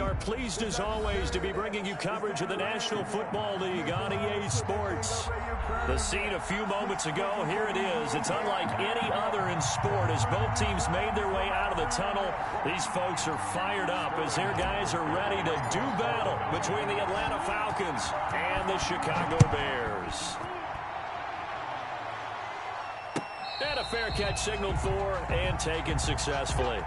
are pleased as always to be bringing you coverage of the National Football League on EA Sports. The scene a few moments ago, here it is. It's unlike any other in sport as both teams made their way out of the tunnel. These folks are fired up as their guys are ready to do battle between the Atlanta Falcons and the Chicago Bears. And a fair catch signaled for and taken successfully.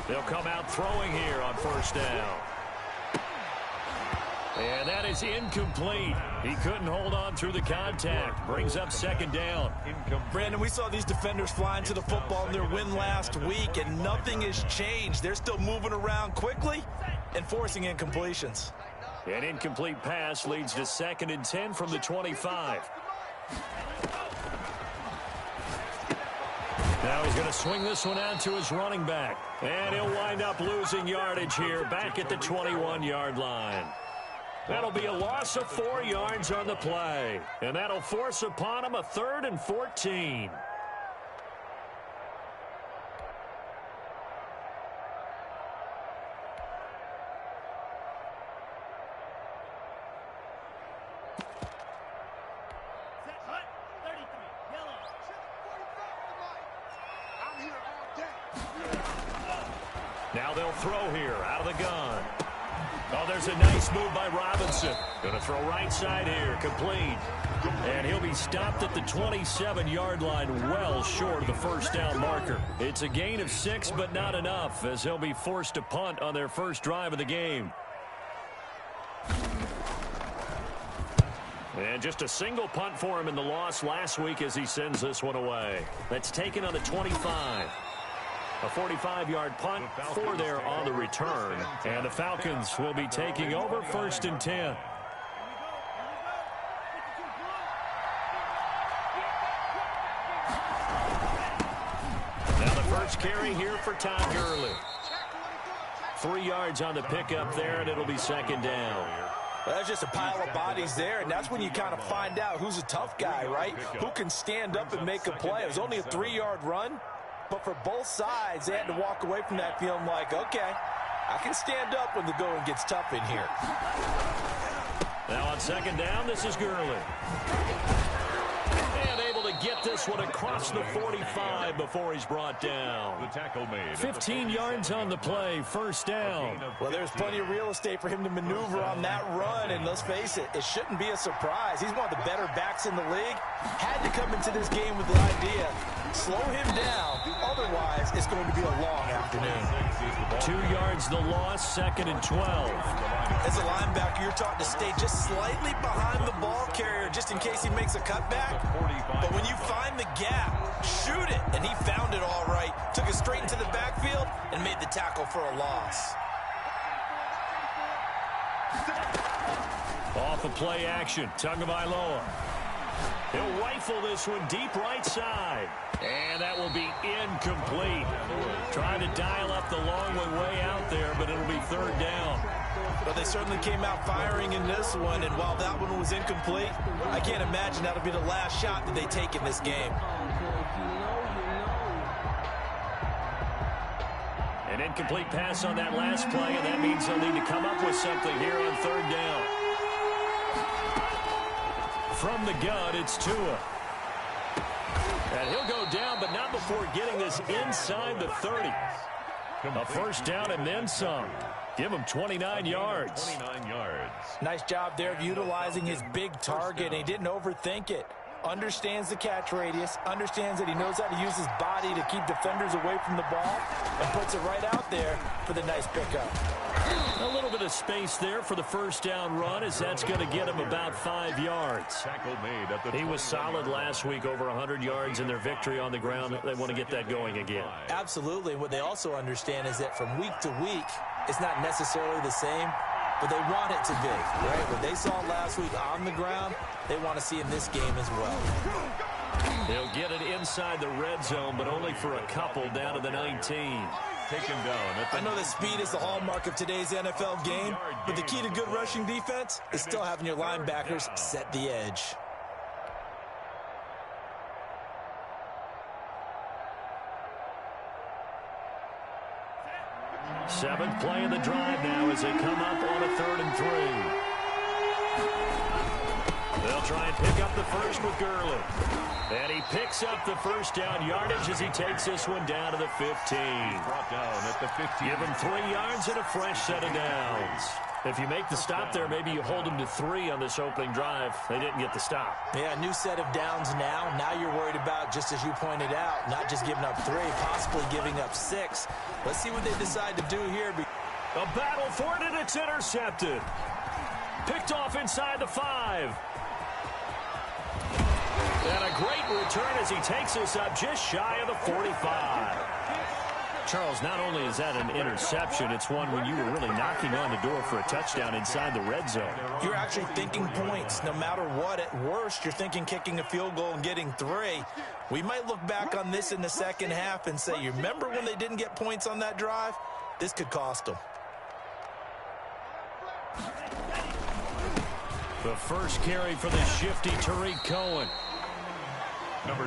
They'll come out throwing here on first down. And that is incomplete. He couldn't hold on through the contact. Brings up second down. Brandon, we saw these defenders flying to the football in their win last week, and nothing has changed. They're still moving around quickly and forcing incompletions. An incomplete pass leads to 2nd and 10 from the 25. Now he's going to swing this one out to his running back. And he'll wind up losing yardage here back at the 21-yard line. That'll be a loss of 4 yards on the play. And that'll force upon him a 3rd and 14. Now they'll throw here out of the gun. Oh, there's a nice move by Robinson. Going to throw right side here, complete. And he'll be stopped at the 27-yard line, well short of the first down marker. It's a gain of 6, but not enough, as he'll be forced to punt on their first drive of the game. And just a single punt for him in the loss last week as he sends this one away. That's taken on the 25. A 45-yard punt, 4 there on the return. And the Falcons will be taking over 1st and 10. Now the first carry here for Todd Gurley. 3 yards on the pickup there, and it'll be 2nd down. Well, there's just a pile of bodies there, and that's when you kind of find out who's a tough guy, right? Who can stand up and make a play. It was only a 3-yard run. But for both sides, they had to walk away from that feeling like, okay, I can stand up when the going gets tough in here. Now on 2nd down, this is Gurley. And able to get this one across the 45 before he's brought down. The tackle made. 15 yards on the play, 1st down. Well, there's plenty of real estate for him to maneuver on that run, and let's face it, it shouldn't be a surprise. He's one of the better backs in the league. Had to come into this game with the idea, slow him down, otherwise it's going to be a long afternoon. 2 yards the loss, 2nd and 12. As a linebacker, you're taught to stay just slightly behind the ball carrier just in case he makes a cutback. But when you find the gap, shoot it. And he found it all right. Took it straight into the backfield and made the tackle for a loss. Off of play action, Tagovailoa. He'll rifle this one deep right side. And that will be incomplete. Trying to dial up the long way out there, but it'll be 3rd down. But they certainly came out firing in this one, and while that one was incomplete, I can't imagine that'll be the last shot that they take in this game. An incomplete pass on that last play, and that means they'll need to come up with something here on 3rd down. From the gun, it's Tua. And he'll go down, but not before getting this inside the 30. A 1st down and then some. Give him 29 yards. 29 yards. Nice job there of utilizing his big target, and he didn't overthink it. Understands the catch radius, understands that he knows how to use his body to keep defenders away from the ball, and puts it right out there for the nice pickup. A little bit of space there for the 1st down run, as that's going to get him about 5 yards. Tackle made at the He was solid last week, over 100 yards in their victory on the ground. They want to get that going again. Absolutely. What they also understand is that from week to week, it's not necessarily the same, but they want it to be, right? What they saw last week on the ground, they want to see in this game as well. They'll get it inside the red zone, but only for a couple down to the 19. Taken down. I know that speed is the hallmark of today's NFL game, but the key to good rushing defense is still having your linebackers set the edge. Seventh play of the drive now as they come up on a 3rd and 3. They'll try and pick up the first with Gurley. And he picks up the first down yardage as he takes this one down to the 15. Brought down at the 15. Give him 3 yards and a fresh set of downs. If you make the stop there, maybe you hold them to 3 on this opening drive. They didn't get the stop. Yeah, new set of downs now. Now you're worried about, just as you pointed out, not just giving up 3, possibly giving up 6. Let's see what they decide to do here. A battle for it, and it's intercepted. Picked off inside the 5. And a great return as he takes us up just shy of the 45. Charles, not only is that an interception, it's one when you were really knocking on the door for a touchdown inside the red zone. You're actually thinking points. No matter what, at worst, you're thinking kicking a field goal and getting 3. We might look back on this in the second half and say, you remember when they didn't get points on that drive? This could cost them. The first carry for the shifty Tariq Cohen.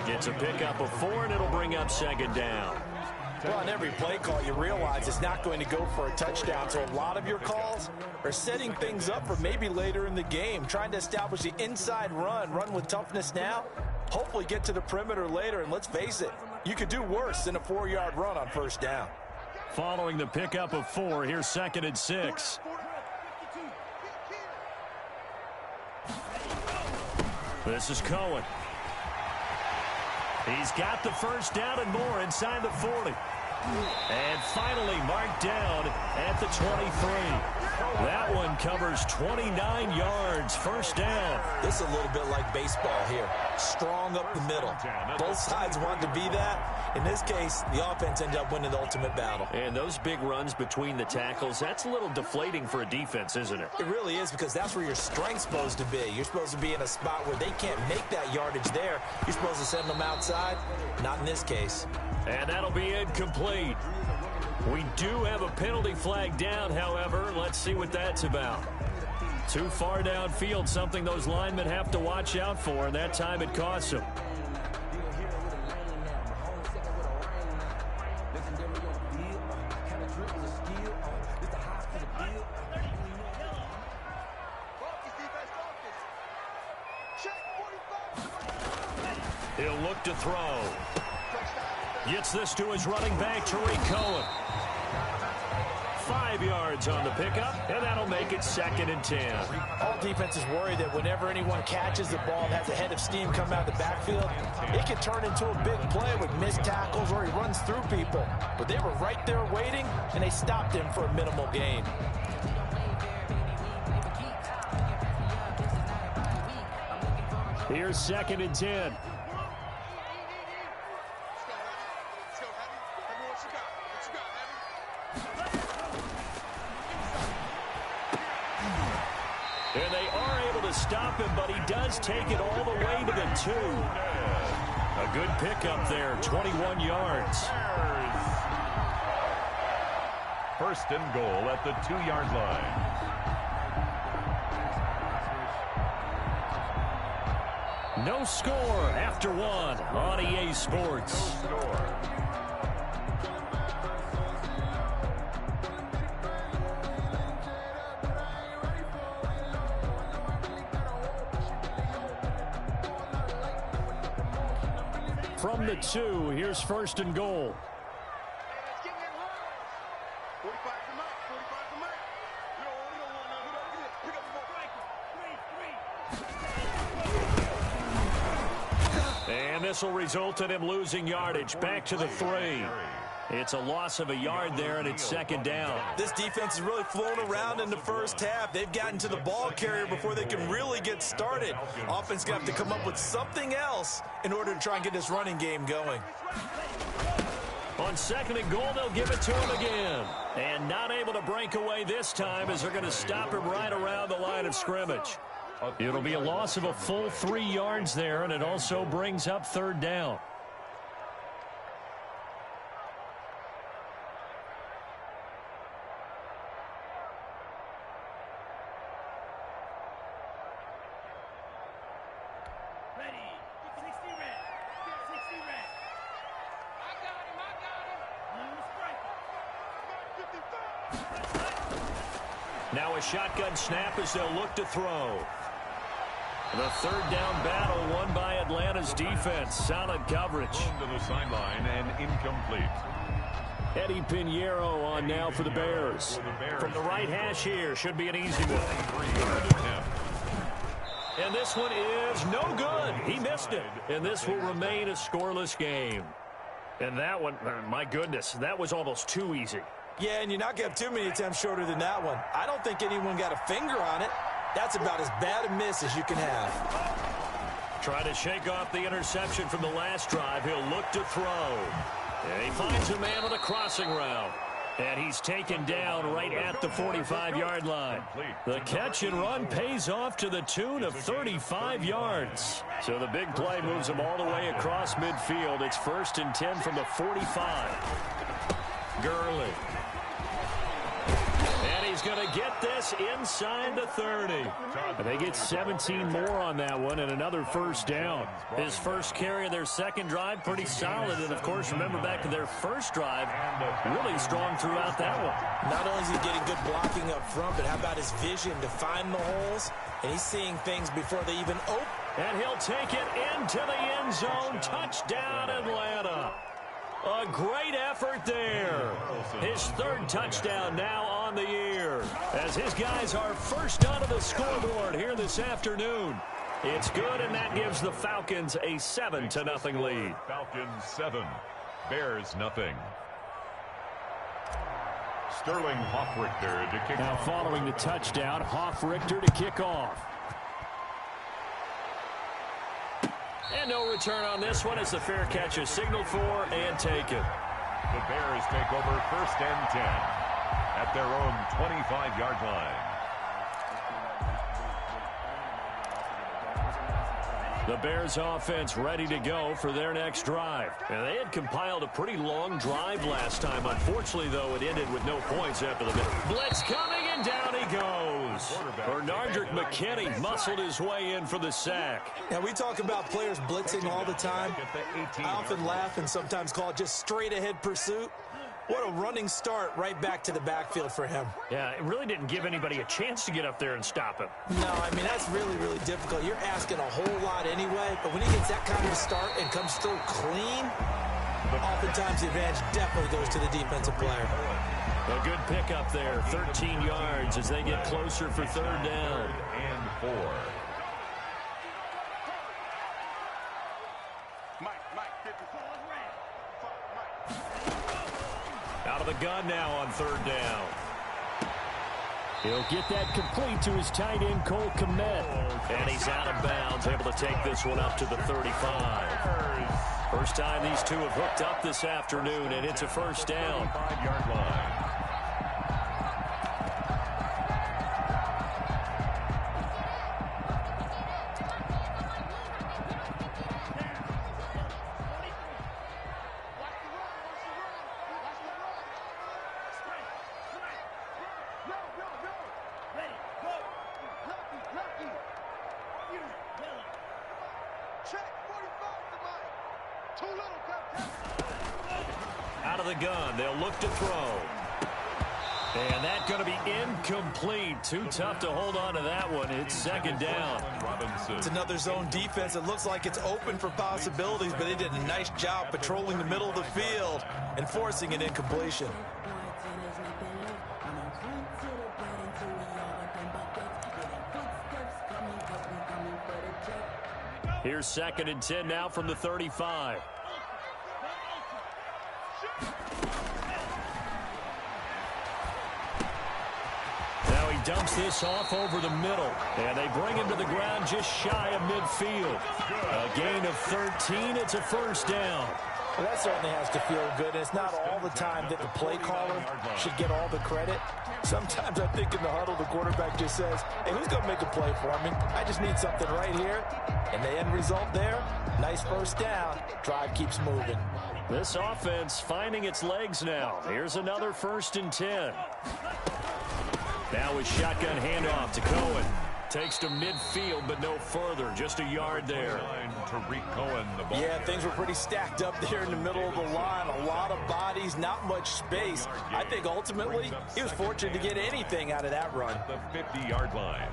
Gets a pickup of 4, and it'll bring up 2nd down. Well, on every play call, you realize it's not going to go for a touchdown, so a lot of your calls are setting things up for maybe later in the game, trying to establish the inside run with toughness now, hopefully get to the perimeter later, and let's face it, you could do worse than a 4-yard run on 1st down. Following the pickup of 4, here's 2nd and 6. This is Cohen. He's got the first down and more inside the 40. And finally marked down at the 23. That one covers 29 yards. First down. This is a little bit like baseball here. Strong up the middle. Both sides want to be that. In this case, the offense ended up winning the ultimate battle. And those big runs between the tackles, that's a little deflating for a defense, isn't it? It really is, because that's where your strength's supposed to be. You're supposed to be in a spot where they can't make that yardage there. You're supposed to send them outside. Not in this case. And that'll be incomplete. We do have a penalty flag down, however. Let's see what that's about. Too far downfield, something those linemen have to watch out for, and that time it costs them. He'll look to throw. Gets this to his running back, Tariq Cohen. 5 yards on the pickup, and that'll make it 2nd and 10. All defenses worry that whenever anyone catches the ball and has a head of steam come out of the backfield, it can turn into a big play with missed tackles or he runs through people. But they were right there waiting, and they stopped him for a minimal gain. Here's 2nd and 10. And they are able to stop him, but he does take it all the way to the 2. A good pickup there, 21 yards. 1st and goal at the 2-yard line. No score after 1 on EA Sports. From the 2, here's 1st and goal. And this will result in him losing yardage back to the 3. It's a loss of a yard there, and it's 2nd down. This defense has really flown around in the first half. They've gotten to the ball carrier before they can really get started. Offense going to have to come up with something else in order to try and get this running game going. On 2nd and goal, they'll give it to him again. And not able to break away this time as they're going to stop him right around the line of scrimmage. It'll be a loss of a full 3 yards there, and it also brings up third down. Now a shotgun snap as they'll look to throw. The third down battle won by Atlanta's defense. Solid coverage. To the sideline and incomplete. Eddie Pinheiro on now for the Bears. From the right hash here, should be an easy one. And this one is no good. He missed it. And this will remain a scoreless game. And that one, my goodness, that was almost too easy. Yeah, and you're not going to have too many attempts shorter than that one. I don't think anyone got a finger on it. That's about as bad a miss as you can have. Trying to shake off the interception from the last drive. He'll look to throw. And he finds a man on a crossing route. And he's taken down right at the 45-yard line. The catch and run pays off to the tune of 35 yards. So the big play moves him all the way across midfield. It's 1st and 10 from the 45. Gurley. And he's going to get this inside the 30. They get 17 more on that one and another first down. His first carry of their second drive, pretty solid. And, of course, remember back to their first drive, really strong throughout that one. Not only is he getting good blocking up front, but how about his vision to find the holes? And he's seeing things before they even open. And he'll take it into the end zone. Touchdown, Atlanta. A great effort there. His third touchdown now on the year. As his guys are first onto the scoreboard here this afternoon. It's good, and that gives the Falcons a 7-0 lead. Falcons 7, Bears nothing. Sterling Hoffrichter to kick now off. Following the touchdown, Hoffrichter to kick off. And no return on this one as the fair catch is signaled for and taken. The Bears take over 1st and 10 at their own 25-yard line. The Bears offense ready to go for their next drive. And they had compiled a pretty long drive last time. Unfortunately, though, it ended with no points after the blitz coming, and down he goes. Bernardrick McKinney muscled his way in for the sack. Now, we talk about players blitzing all the time. I often laugh and sometimes call it just straight-ahead pursuit. What a running start right back to the backfield for him. Yeah, it really didn't give anybody a chance to get up there and stop him. No, I mean, that's really, really difficult. You're asking a whole lot anyway, but when he gets that kind of a start and comes through clean, oftentimes the advantage definitely goes to the defensive player. A good pickup there, 13 yards as they get closer for third down. And 4. Out of the gun now on third down. He'll get that complete to his tight end, Cole Kmet. And he's out of bounds, able to take this one up to the 35. First time these two have hooked up this afternoon, and it's a first down. 5-yard line. Out of the gun, they'll look to throw. And that's going to be incomplete. Too tough to hold on to that one. It's second down. It's another zone defense. It looks like it's open for possibilities, but they did a nice job patrolling the middle of the field and forcing an incompletion. Here's 2nd and 10 now from the 35. Now he dumps this off over the middle, and they bring him to the ground just shy of midfield. A gain of 13. It's a first down. Well, that certainly has to feel good, and it's not all the time that the play caller should get all the credit. Sometimes I think in the huddle, the quarterback just says, hey, who's going to make a play for me? I just need something right here. And the end result there, nice first down. Drive keeps moving. This offense finding its legs now. Here's another 1st and 10. Now a shotgun handoff to Cohen. Takes to midfield, but no further. Just a yard there. Yeah, things were pretty stacked up there in the middle of the line. A lot of bodies, not much space. I think ultimately he was fortunate to get anything out of that run. The 50-yard line.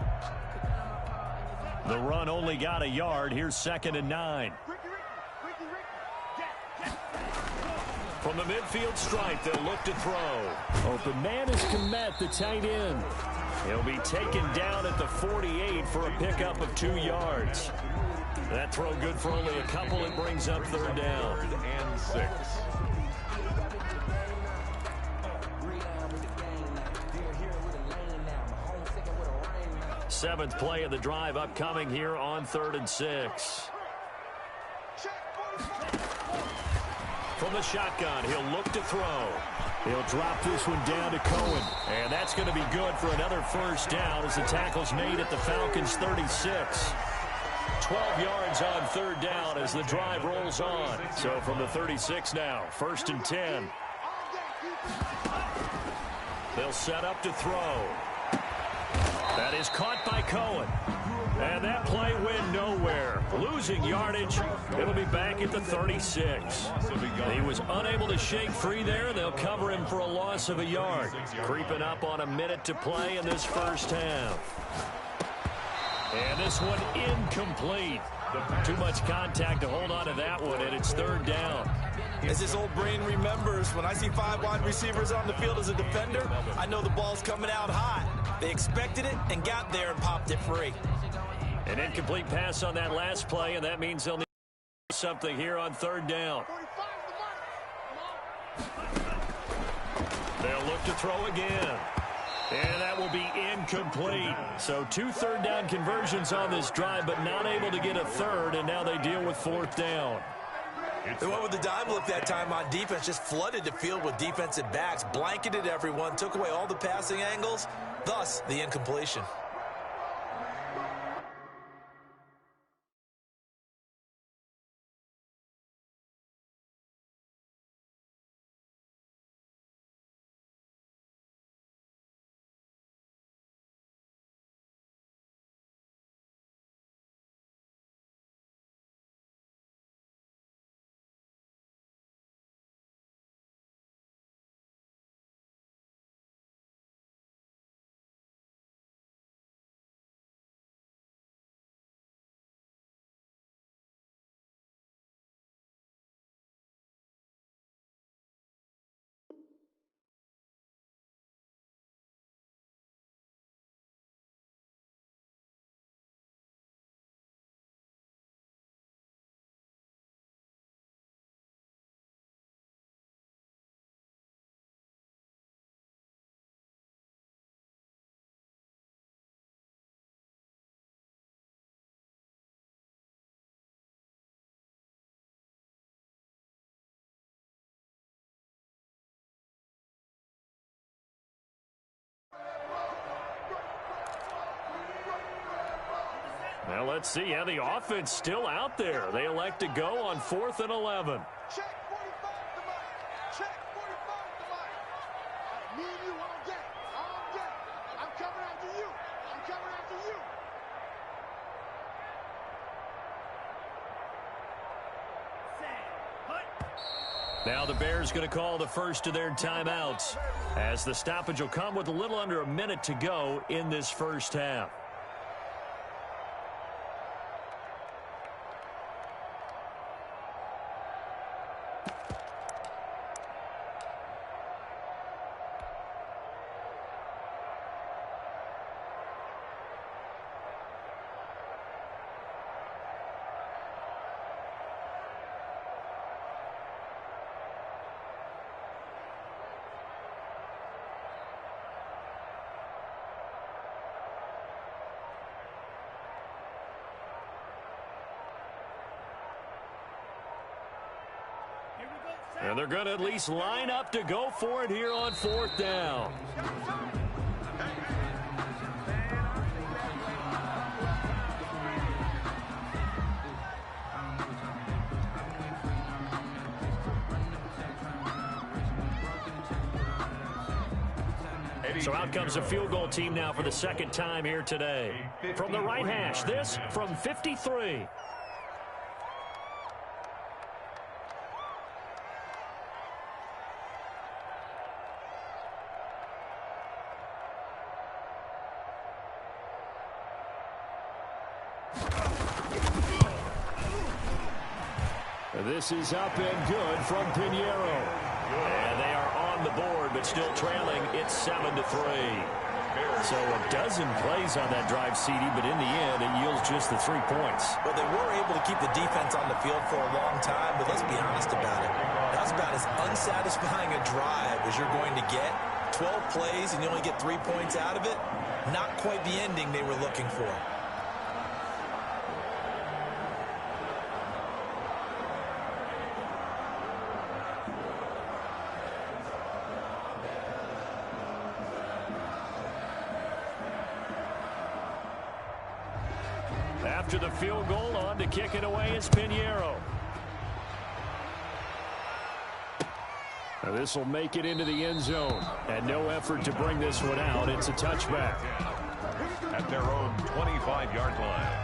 The run only got a yard. Here's 2nd and 9. From the midfield stripe, they'll look to throw. Open man is Komet, the tight end. He'll be taken down at the 48 for a pickup of 2 yards. That throw good for only a couple. It brings up 3rd down. 3rd and 6. Seventh play of the drive upcoming here on 3rd and 6. From the shotgun, he'll look to throw. He'll drop this one down to Cohen. And that's going to be good for another 1st down as the tackle's made at the Falcons' 36. 12 yards on 3rd down as the drive rolls on. So from the 36 now, 1st and 10. They'll set up to throw. That is caught by Cohen. And that play went nowhere. Losing yardage. It'll be back at the 36. He was unable to shake free there. They'll cover him for a loss of a yard. Creeping up on a minute to play in this 1st half. And this one incomplete. Too much contact to hold on to that one, and it's 3rd down. As this old brain remembers, when I see 5 wide receivers on the field as a defender, I know the ball's coming out hot. They expected it and got there and popped it free. An incomplete pass on that last play, and that means they'll need something here on 3rd down. They'll look to throw again. And that will be incomplete. So 2 3rd down conversions on this drive, but not able to get a 3rd, and now they deal with 4th down. They went with the dive look that time on defense, just flooded the field with defensive backs, blanketed everyone, took away all the passing angles, thus the incompletion. Now let's see how the offense still out there. They elect to go on 4th and 11. Check 45 to Mike. Check 45 to Mike. Me and you all day. All day. I'm coming after you. I'm coming after you. Now the Bears going to call the first of their timeouts as the stoppage will come with a little under a minute to go in this 1st half. And they're going to at least line up to go for it here on 4th down. So out comes a field goal team now for the second time here today. From the right hash, this from 53. This is up and good from Pinheiro. And they are on the board, but still trailing. It's 7-3. So a dozen plays on that drive, CD, but in the end, it yields just the 3 points. Well, they were able to keep the defense on the field for a long time, but let's be honest about it. That's about as unsatisfying a drive as you're going to get. 12 plays and you only get 3 points out of it. Not quite the ending they were looking for. After the field goal, on to kick it away is Pinheiro. This will make it into the end zone. And no effort to bring this one out. It's a touchback. At their own 25-yard line.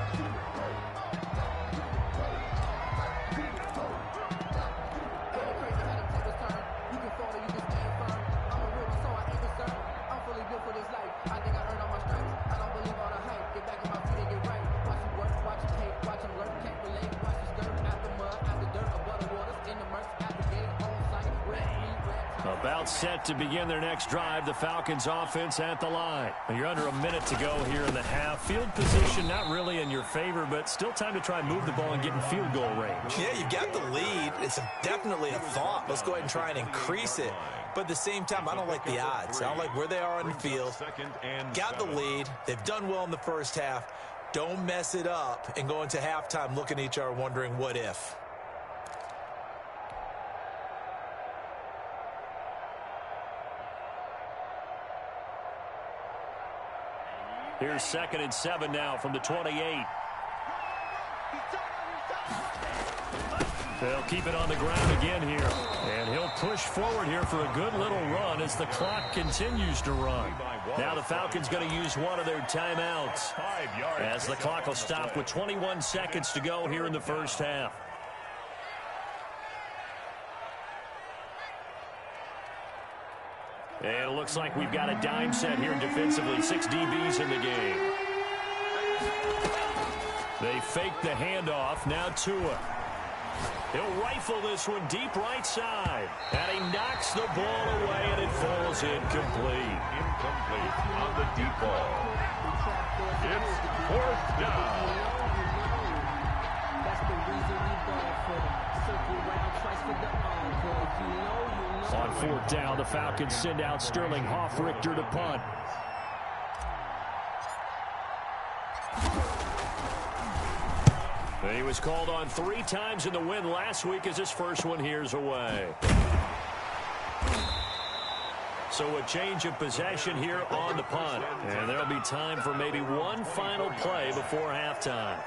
About set to begin their next drive, the Falcons offense at the line. You're under a minute to go here in the half. Field position not really in your favor, but still time to try and move the ball and get in field goal range. Yeah, you've got the lead. It's definitely a thought. Let's go ahead and try and increase it. But at the same time, I don't like the odds. I don't like where they are on the field. Got the lead. They've done well in the first half. Don't mess it up and go into halftime looking at each other wondering what if. Here's 2nd and 7 now from the 28. They'll keep it on the ground again here. And he'll push forward here for a good little run as the clock continues to run. Now the Falcons going to use one of their timeouts as the clock will stop with 21 seconds to go here in the first half. And it looks like we've got a dime set here defensively. 6 DBs in the game. They fake the handoff. Now Tua. He'll rifle this one deep right side. And he knocks the ball away, and it falls incomplete. Incomplete on the deep ball. It's 4th down. That's the reason we ball for the circle round twice for the encore. On 4th down, the Falcons send out Sterling Hoffrichter to punt. He was called on 3 times in the win last week as his first one here's away. So a change of possession here on the punt. And there'll be time for maybe one final play before halftime.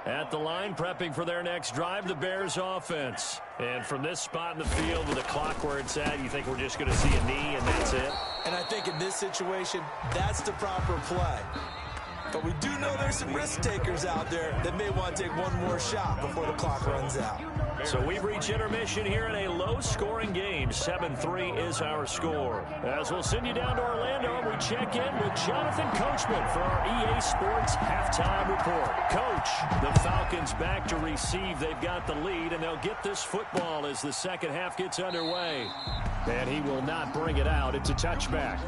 At the line, prepping for their next drive, the Bears offense. And from this spot in the field with the clock where it's at, you think we're just going to see a knee and that's it? And I think in this situation, that's the proper play. But we do know there's some risk takers out there that may want to take one more shot before the clock runs out. So we've reached intermission here in a low-scoring game. 7-3 is our score. As we'll send you down to Orlando, we check in with Jonathan Coachman for our EA Sports Halftime Report. Coach, the Falcons back to receive. They've got the lead, and they'll get this football as the second half gets underway. And he will not bring it out. It's a touchback.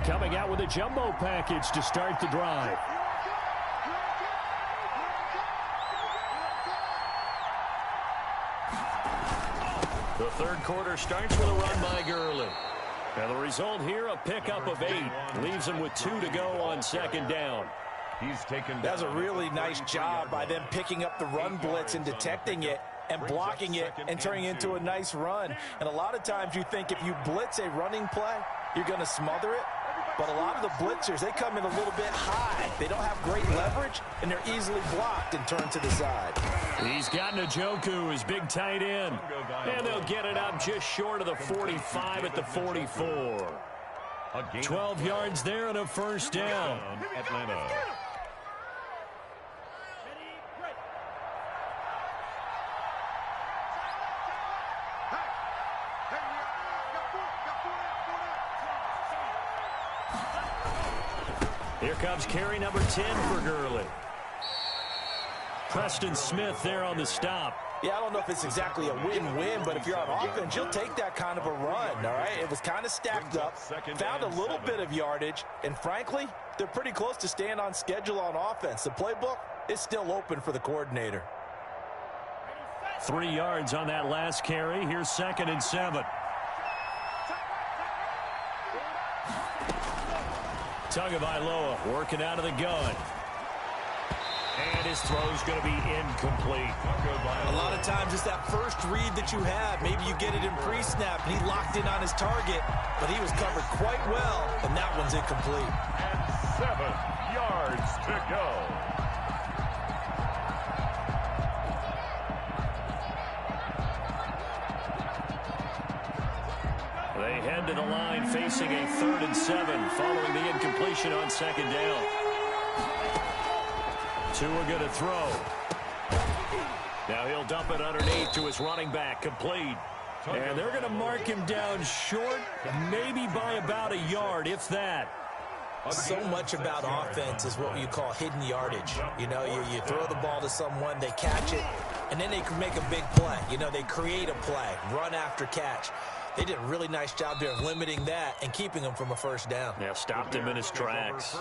Coming out with a jumbo package to start the drive. The third quarter starts with a run by Gurley. And the result here, a pickup of 8. Leaves him with 2 to go on second down. He's taken. That's a really nice job by them picking up the run blitz and detecting it and blocking it and turning it into a nice run. And a lot of times you think if you blitz a running play, you're going to smother it. But a lot of the blitzers, they come in a little bit high. They don't have great leverage, and they're easily blocked and turned to the side. He's got Njoku, his big tight end. And they'll get it up just short of the 45 at the 44. 12 yards there and a first down. Atlanta. Here comes carry number 10 for Gurley. Preston Smith there on the stop. Yeah, I don't know if it's exactly a win-win, but if you're on offense, you'll take that kind of a run, all right? It was kind of stacked up, found a little bit of yardage, and frankly, they're pretty close to staying on schedule on offense. The playbook is still open for the coordinator. 3 yards on that last carry. Here's 2nd and 7. Tagovailoa working out of the gun. And his throw's going to be incomplete. A lot of times it's that first read that you have. Maybe you get it in pre-snap, and he locked in on his target, but he was covered quite well, and that one's incomplete. And 7 yards to go. They head to the line facing a 3rd and 7 following the incompletion on 2nd down. Tua going to throw. Now he'll dump it underneath to his running back, complete. And they're going to mark him down short, maybe by about a yard, if that. So much about offense is what you call hidden yardage. You know, you throw the ball to someone, they catch it, and then they can make a big play. You know, they create a play, run after catch. They did a really nice job there of limiting that and keeping him from a first down. Yeah, stopped him in his tracks.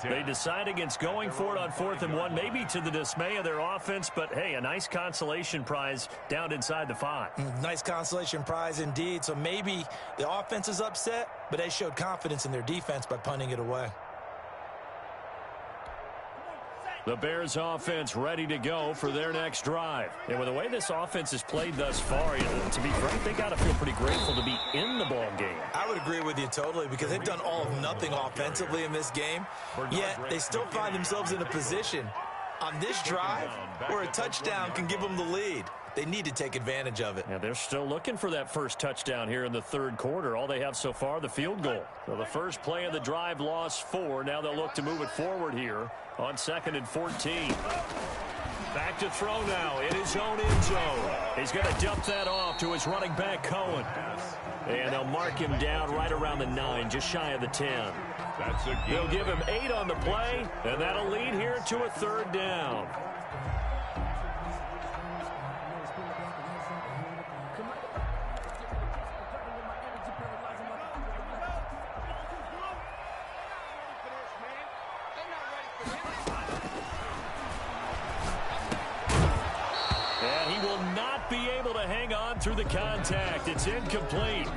They decide against going for it on 4th and 1, maybe to the dismay of their offense, but hey, a nice consolation prize down inside the 5. Nice consolation prize indeed. So maybe the offense is upset, but they showed confidence in their defense by punting it away. The Bears offense ready to go for their next drive. And with the way this offense has played thus far, to be frank, they got to feel pretty grateful to be in the ball game. I would agree with you totally because they've done all of nothing offensively in this game, yet they still find themselves in a position on this drive where a touchdown can give them the lead. They need to take advantage of it. Yeah, they're still looking for that first touchdown here in the 3rd quarter. All they have so far, the field goal. So the first play of the drive lost 4. Now they'll look to move it forward here on 2nd and 14. Back to throw now in his own end zone. He's going to dump that off to his running back, Cohen. And they'll mark him down right around the 9, just shy of the 10. They'll give him 8 on the play, and that'll lead here to a 3rd down. Be able to hang on through the contact. It's incomplete.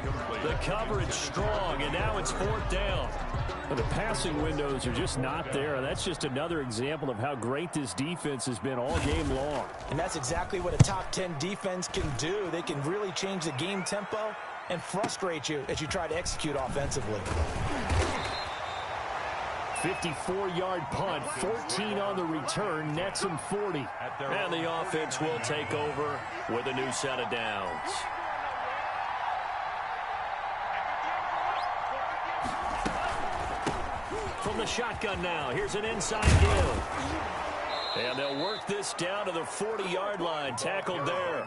The coverage strong, and now it's 4th down. The passing windows are just not there. That's just another example of how great this defense has been all game long. And that's exactly what a top 10 defense can do. They can really change the game tempo and frustrate you as you try to execute offensively. 54-yard punt, 14 on the return, nets him 40. And the offense will take over with a new set of downs. From the shotgun now, here's an inside give. And they'll work this down to the 40-yard line, tackled there.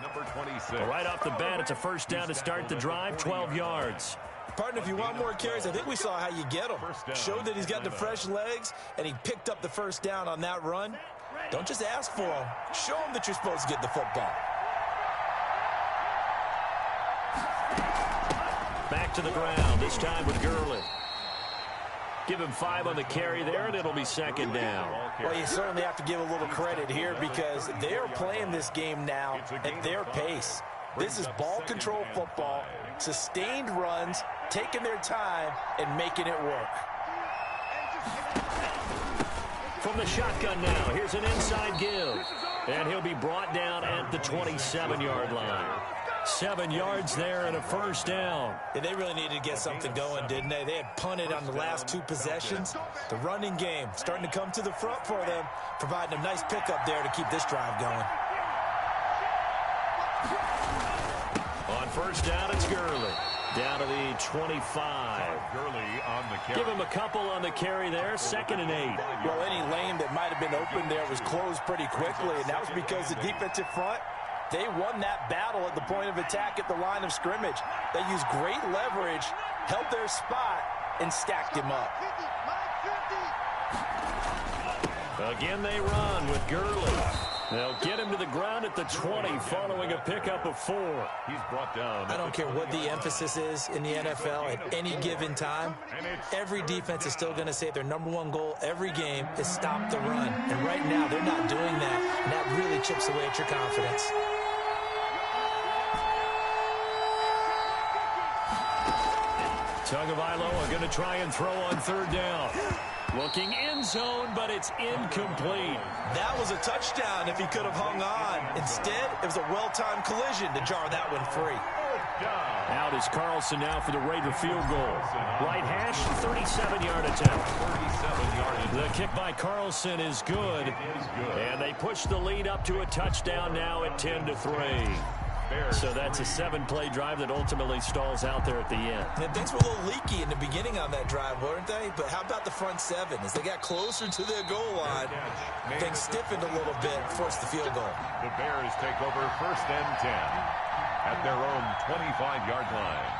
Right off the bat, it's a first down to start the drive, 12 yards. Partner, if you want more carries, I think we saw how you get him. Showed that he's got the fresh legs, and he picked up the first down on that run. Don't just ask for him. Show him that you're supposed to get the football. Back to the ground, this time with Gurley. Give him 5 on the carry there, and it'll be second down. Well, you certainly have to give a little credit here because they are playing this game now at their pace. This is ball control football, sustained runs, taking their time, and making it work. From the shotgun now, here's an inside give. And he'll be brought down at the 27-yard line. 7 yards there and a first down. Yeah, they really needed to get something going, didn't they? They had punted on the last 2 possessions. The running game starting to come to the front for them, providing a nice pickup there to keep this drive going. On first down, it's Gurley. Down to the 25. Gurley on the carry. Give him a couple on the carry there. 2nd and 8. Well, any lane that might have been open there was closed pretty quickly, and that was because the defensive front, they won that battle at the point of attack at the line of scrimmage. They used great leverage, held their spot, and stacked him up. Again, they run with Gurley. They'll get him to the ground at the 20 following a pickup of 4. He's brought down. I don't care what the emphasis is in the NFL at any given time. Every defense is still going to say their #1 goal every game is stop the run. And right now, they're not doing that, and that really chips away at your confidence. Tagovailoa going to try and throw on 3rd down. Looking end zone, but it's incomplete. That was a touchdown if he could have hung on. Instead, it was a well-timed collision to jar that one free. Out is Carlson now for the Raider field goal. Right hash, 37-yard attempt. 37 The kick by Carlson is good. And they push the lead up to a touchdown now at 10-3. So that's a 7-play drive that ultimately stalls out there at the end. And things were a little leaky in the beginning on that drive, weren't they? But how about the front 7? As they got closer to their goal line, things stiffened a little bit, forced the field goal. The Bears take over 1st and 10 at their own 25-yard line.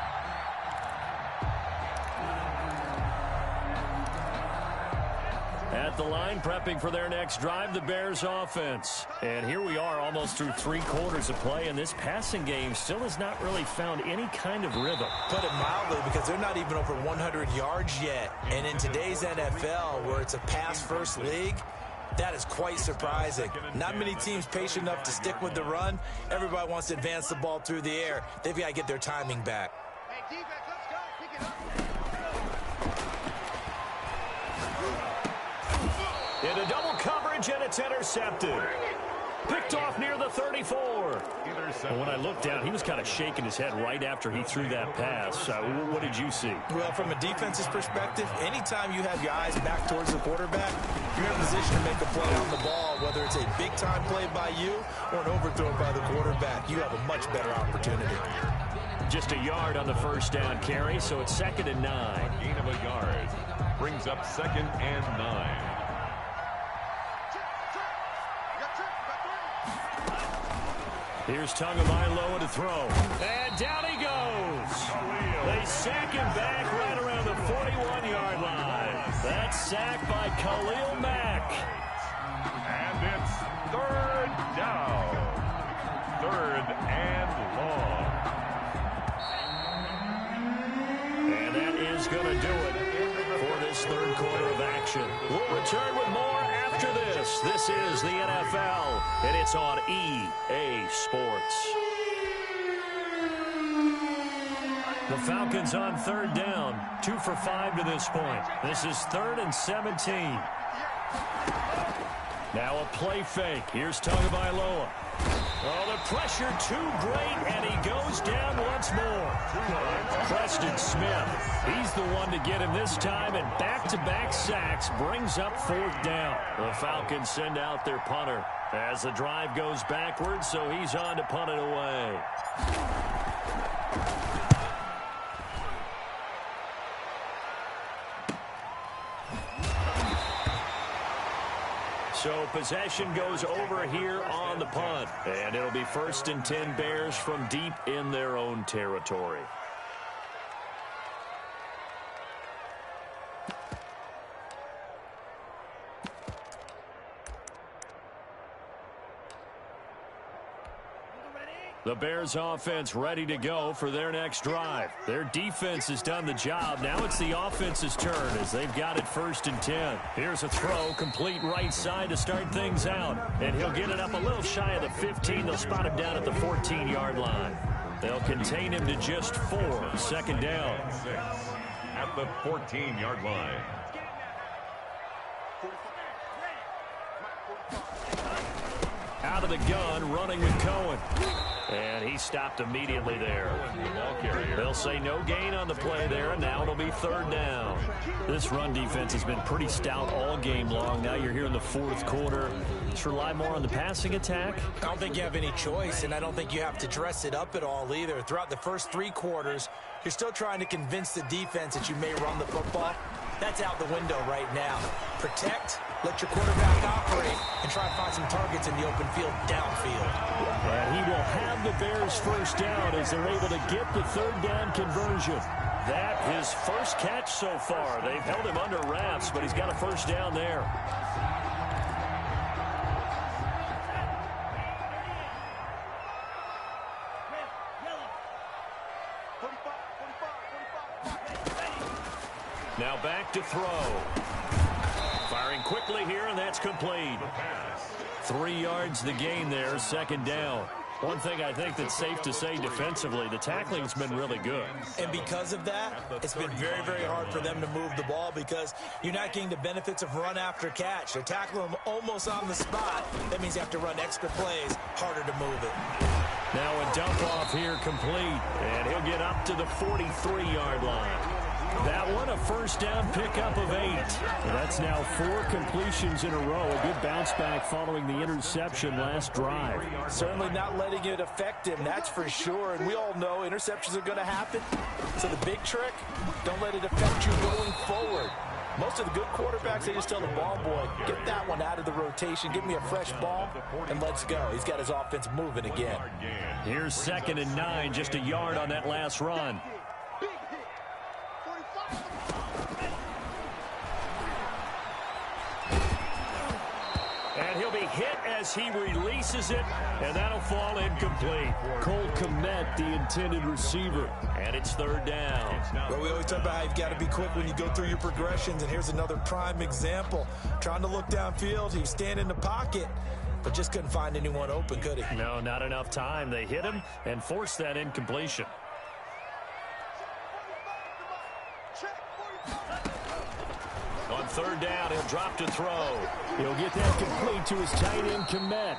At the line, prepping for their next drive, the Bears offense. And here we are almost through 3 quarters of play, and this passing game still has not really found any kind of rhythm. Put it mildly, because they're not even over 100 yards yet. And in today's NFL, where it's a pass-first league, that is quite surprising. Not many teams patient enough to stick with the run. Everybody wants to advance the ball through the air. They've got to get their timing back. Hey, defense, let's go. Pick it up. Into double coverage, and it's intercepted. Picked off near the 34. And when I looked down, he was kind of shaking his head right after he threw that pass. What did you see? Well, from a defense's perspective, anytime you have your eyes back towards the quarterback, you're in position to make a play on the ball, whether it's a big-time play by you or an overthrow by the quarterback. You have a much better opportunity. Just a yard on the first down carry, so it's 2nd and 9. Gain of a yard brings up 2nd and 9. Here's Tagovailoa to throw. And down he goes. They sack him back right around the 41-yard line. That's sacked by Khalil Mack. And it's 3rd down. 3rd and long. And that is going to do it for this 3rd quarter of action. We'll return with more after this. This is the NFL, and it's on EA Sports. The Falcons on 3rd down, 2 for 5 to this point. This is 3rd and 17. Now a play fake. Here's Tagovailoa. Oh, the pressure too great, and he goes down once more. Preston Smith, he's the one to get him this time, and back-to-back sacks brings up 4th down. The Falcons send out their punter as the drive goes backwards, so he's on to punt it away. So possession goes over here on the punt. And it'll be 1st and 10 Bears from deep in their own territory. The Bears offense ready to go for their next drive. Their defense has done the job. Now it's the offense's turn as they've got it 1st and 10. Here's a throw, complete right side to start things out. And he'll get it up a little shy of the 15. They'll spot him down at the 14-yard line. They'll contain him to just 4. 2nd down. At the 14-yard line. Out of the gun, running with Cohen. And he stopped immediately there. They'll say no gain on the play there, and now it'll be 3rd down. This run defense has been pretty stout all game long. Now you're here in the 4th quarter. Just rely more on the passing attack. I don't think you have any choice, and I don't think you have to dress it up at all either. Throughout the first 3 quarters, you're still trying to convince the defense that you may run the football. That's out the window right now. Protect, let your quarterback operate, and try to find some targets in the open field downfield. And he will have the Bears 1st down as they're able to get the 3rd down conversion. That his first catch so far. They've held him under wraps, but he's got a 1st down there. Now back to throw. Firing quickly here, and that's complete. 3 yards the gain there, 2nd down. One thing I think that's safe to say defensively, the tackling's been really good. And because of that, it's been very, very hard for them to move the ball because you're not getting the benefits of run after catch. They're tackling them almost on the spot. That means you have to run extra plays, harder to move it. Now a dump off here complete, and he'll get up to the 43-yard line. That one a 1st down pickup of 8. That's now 4 completions in a row. A good bounce back following the interception last drive. Certainly not letting it affect him, that's for sure. And we all know interceptions are going to happen. So the big trick, don't let it affect you going forward. Most of the good quarterbacks, they just tell the ball boy, get that one out of the rotation, give me a fresh ball, and let's go. He's got his offense moving again. Here's 2nd and 9, just a yard on that last run. And he'll be hit as he releases it, and that'll fall incomplete. Cole Kmet, the intended receiver, and it's 3rd down. Well, we always talk about how you've got to be quick when you go through your progressions, and here's another prime example. Trying to look downfield, he was standing in the pocket, but just couldn't find anyone open, could he? No, not enough time. They hit him and forced that incompletion. On 3rd down, he'll drop to throw. He'll get that complete to his tight end, Kmet.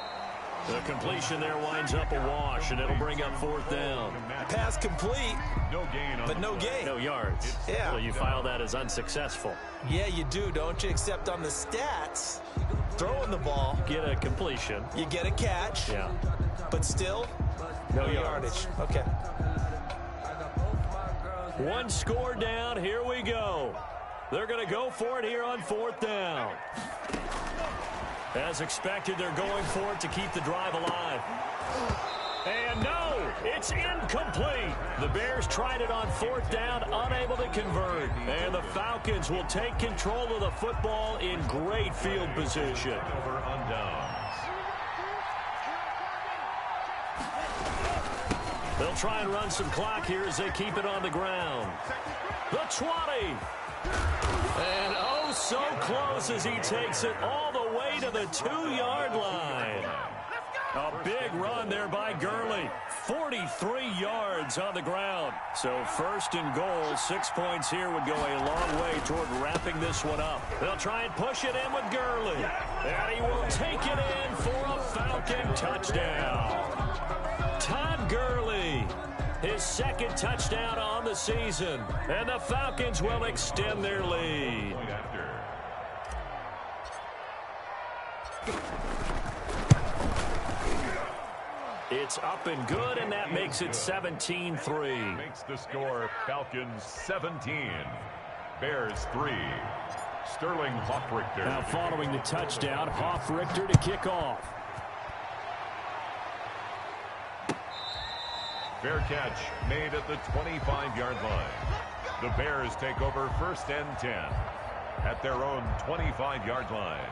The completion there winds up a wash, and it'll bring up 4th down. Pass complete, but no gain. No yards. Yeah. So you file that as unsuccessful. Yeah, you do, don't you? Except on the stats, throwing the ball, Get a completion. you get a catch, Yeah. but still, No yardage. Okay. 1 score down. Here we go. They're going to go for it here on 4th down. As expected, they're going for it to keep the drive alive. And no, it's incomplete. The Bears tried it on 4th down, unable to convert. And the Falcons will take control of the football in great field position. Over on downs. They'll try and run some clock here as they keep it on the ground. The 20. And oh, so close as he takes it all the way to the 2-yard line. A big run there by Gurley. 43 yards on the ground. So 1st and goal, 6 points here would go a long way toward wrapping this one up. They'll try and push it in with Gurley. And he will take it in for a Falcon touchdown. Todd Gurley, his 2nd touchdown on the season. And the Falcons will extend their lead. It's up and good, and that makes it 17-3. Makes the score Falcons 17, Bears 3. Sterling Hoffrichter. Now following the touchdown, Hoffrichter to kick off. Fair catch made at the 25-yard line. The Bears take over 1st and 10 at their own 25-yard line.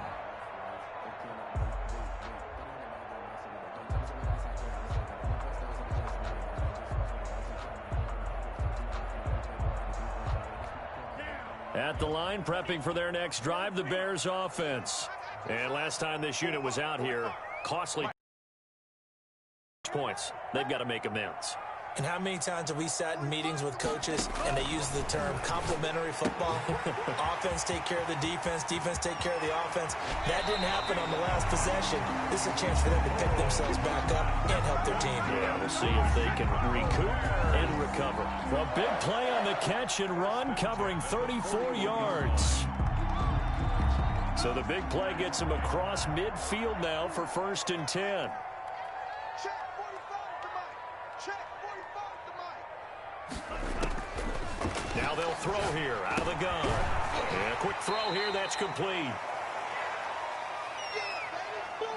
At the line, prepping for their next drive, the Bears offense. And last time this unit was out here, costly points. They've got to make amends. And how many times have we sat in meetings with coaches and they use the term complementary football? Offense take care of the defense, defense take care of the offense. That didn't happen on the last possession. This is a chance for them to pick themselves back up and help their team. Yeah, we'll see if they can recoup and recover. A big play on the catch and run, covering 34 yards. So the big play gets him across midfield now for 1st and 10. Check 45 to Mike. Check 45 to Mike. Now they'll throw here out of the gun. And a quick throw here, that's complete. Yeah, baby, boom.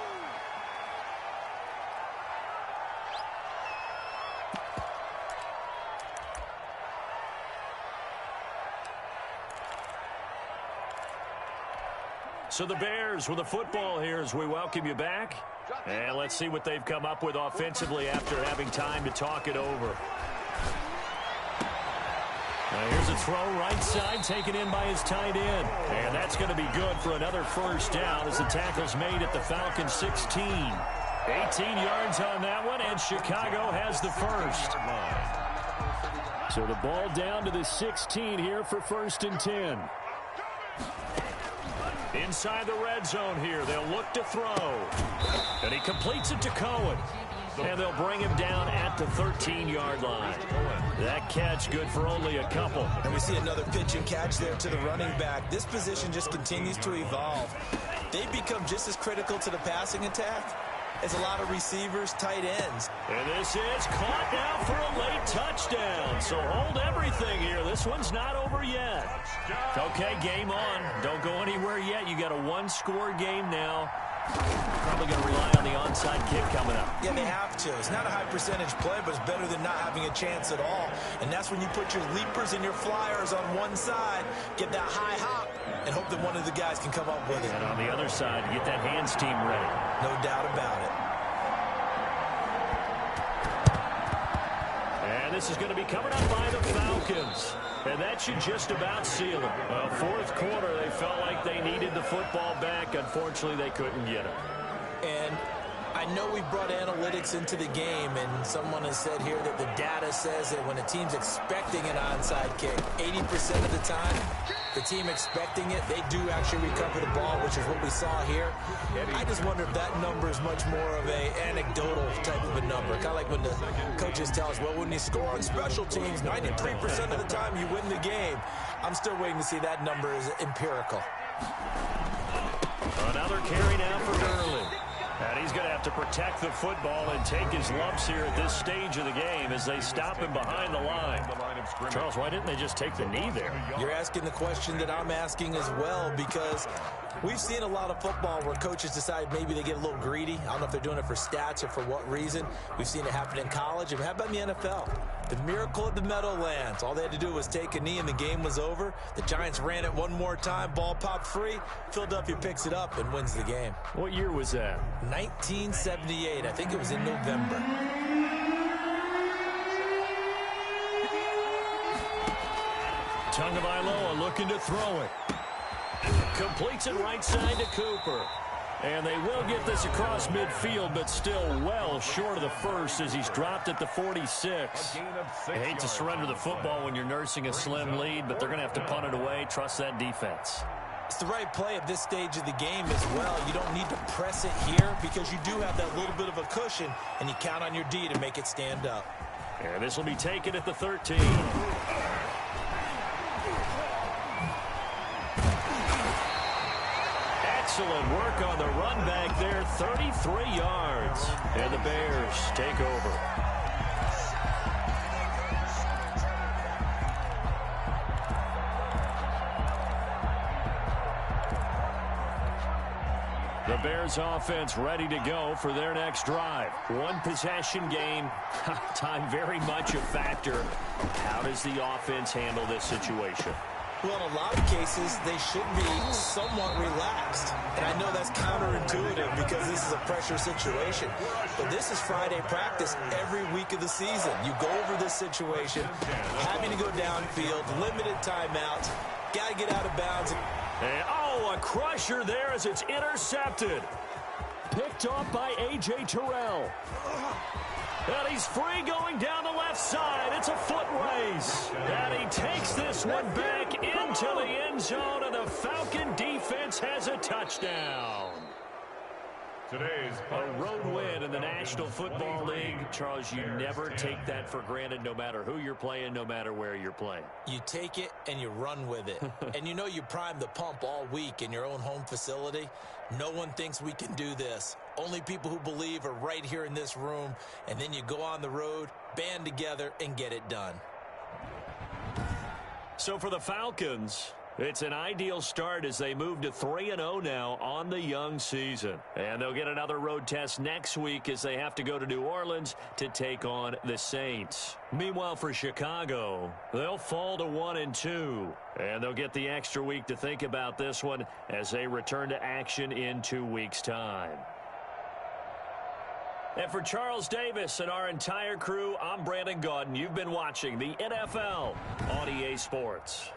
So the Bears with the football here as we welcome you back. And let's see what they've come up with offensively after having time to talk it over. Now here's a throw right side taken in by his tight end. And that's going to be good for another 1st down as the tackle's made at the Falcons 16. 18 yards on that one, and Chicago has the first. So the ball down to the 16 here for 1st and 10. Inside the red zone here, they'll look to throw. And he completes it to Cohen. And they'll bring him down at the 13-yard line. That catch good for only a couple. And we see another pitch and catch there to the running back. This position just continues to evolve. They become just as critical to the passing attack as a lot of receivers, tight ends. And this is caught now for a late touchdown. So hold everything here. This one's not over yet. Okay, game on. Don't go anywhere yet. You got a 1-score game now. Probably going to rely on the onside kick coming up. Yeah, they have to. It's not a high percentage play, but it's better than not having a chance at all. And that's when you put your leapers and your flyers on one side, get that high hop, and hope that one of the guys can come up with it. And on the other side, get that hands team ready. No doubt about it. And this is going to be covered up by the Falcons. And that should just about seal it. 4th quarter, they felt like they needed the football back. Unfortunately, they couldn't get it. And I know we brought analytics into the game, and someone has said here that the data says that when a team's expecting an onside kick, 80% of the time, the team expecting it, they do actually recover the ball, which is what we saw here. I just wonder if that number is much more of an anecdotal type of a number. Kind of like when the coaches tell us, well, when you score on special teams, 93% of the time you win the game. I'm still waiting to see that number is empirical. Another carry now for Gurley. And he's going to have to protect the football and take his lumps here at this stage of the game as they stop him behind the line. Charles, why didn't they just take the knee there? You're asking the question that I'm asking as well, because we've seen a lot of football where coaches decide maybe they get a little greedy. I don't know if they're doing it for stats or for what reason. We've seen it happen in college. And how about in the NFL? The miracle of the Meadowlands. All they had to do was take a knee and the game was over. The Giants ran it one more time. Ball popped free. Philadelphia picks it up and wins the game. What year was that? 1978. I think it was in November. Tagovailoa looking to throw it. Completes it right side to Cooper. And they will get this across midfield, but still well short of the first as he's dropped at the 46. I hate to surrender the football when you're nursing a slim lead, but they're going to have to punt it away. Trust that defense. It's the right play at this stage of the game as well. You don't need to press it here because you do have that little bit of a cushion, and you count on your D to make it stand up. And this will be taken at the 13. Excellent work on the run back there, 33 yards. And the Bears take over. The Bears offense ready to go for their next drive. One possession game, time very much a factor. How does the offense handle this situation? Well, in a lot of cases, they should be somewhat relaxed. And I know that's counterintuitive because this is a pressure situation. But this is Friday practice every week of the season. You go over this situation, having to go downfield, limited timeouts. Got to get out of bounds. And, oh, a crusher there as it's intercepted. Picked off by A.J. Terrell. And he's free going down the left side. It's a foot race. And he takes this one back into the end zone, and the Falcon defense has a touchdown. Today's A road win in the National Football League. Charles, you never take that for granted, no matter who you're playing, no matter where you're playing. You take it and you run with it. And you know you primed the pump all week in your own home facility. No one thinks we can do this. Only people who believe are right here in this room. And then you go on the road, band together, and get it done. So for the Falcons, it's an ideal start as they move to 3-0 now on the young season. And they'll get another road test next week as they have to go to New Orleans to take on the Saints. Meanwhile, for Chicago, they'll fall to 1-2. And they'll get the extra week to think about this one as they return to action in 2 weeks' time. And for Charles Davis and our entire crew, I'm Brandon Gaudin. You've been watching the NFL on EA Sports.